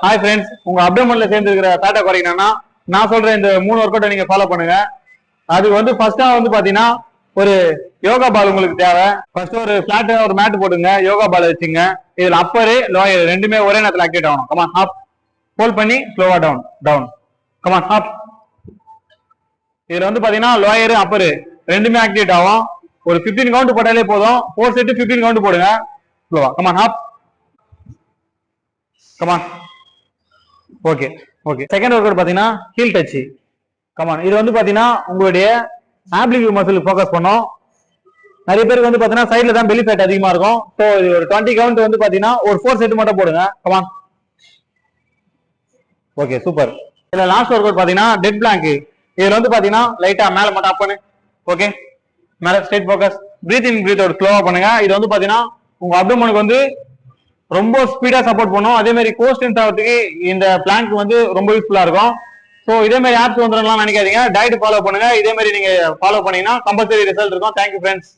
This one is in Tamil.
ஹாய் ஃப்ரெண்ட்ஸ், உங்க அப்டோமன்ல சேர்ந்துருக்கிற ஃபேட்டை குறைக்கணும்னா நான் சொல்ற இந்த 3 ஒர்க் அவுட்டை நீங்க ஃபாலோ பண்ணுங்க. அதுக்கு வந்து ஃபர்ஸ்டா வந்து பாத்தீங்கன்னா ஒரு யோகா பால் உங்களுக்கு தேவை. ஃபர்ஸ்ட் ஒரு பிளாட் ஒரு மேட் போட்டுங்க, யோகா பால் வச்சுங்க. இதுல அப்பரு லோயர் ரெண்டுமே ஒரே நேரத்தில் ஆக்டிவேட் ஆகணும். கமான் அப், ஹோல்ட் பண்ணி ஸ்லோவா டவுன் டவுன், கமான் அப். இதுல வந்து பாத்தீங்கன்னா லோயர் அப்பரு ரெண்டுமே ஆக்டிவேட் ஆகும். ஒரு 15 கவுண்ட் போட்டாலே போதும். 4 செட் 15 கவுண்ட் போடுங்க ஸ்லோவா. Come on up, come on. Okay okay. Second workout பாத்தீங்கன்னா ஹீல் டச். கமான். இது வந்து பாத்தீங்கன்னா உங்களுடைய ஆப்ளிக் மசில் ஃபோக்கஸ் பண்ணும். நிறைய பேருக்கு வந்து பாத்தீங்கன்னா சைடுல தான் பெலி ஃபேட் அதிகமா இருக்கும். ஸோ இது ஒரு 20 கவுண்ட் வந்து பாத்தீங்கன்னா ஒரு 4 செட் மட்டும் போடுங்க. கமான். Okay super. இதுல லாஸ்ட் ஒர்க் அவுட் பாத்தீங்கன்னா டெட் பிளாங்க். இதுல வந்து பாத்தீங்கன்னா லைட்டா மேல மட்டும் அப் பண்ணு. ஓகே, மேல ஸ்ட்ரைட் ஃபோக்கஸ். பிரீத் இன் பிரீத் அவுட் ஸ்லோவா பண்ணுங்க. இது வந்து பாத்தீங்கன்னா உங்க அப்டோமனுக்கு வந்து ரொம்ப ஸ்பீடா சப்போர்ட் பண்ணும். அதே மாதிரி கோர் ஸ்ட்ரென்த் ஆகிறதுக்கு இந்த பிளாங்க் வந்து ரொம்ப யூஸ்ஃபுல்லா இருக்கும். ஸோ இதே மாதிரி ஆப்ஸ் வந்துடலாம் நினைக்காதீங்க. டயட் ஃபாலோ பண்ணுங்க. இதே மாதிரி நீங்க ஃபாலோ பண்ணீங்கன்னா கம்பல்சரி ரிசல்ட் இருக்கும். Thank you friends.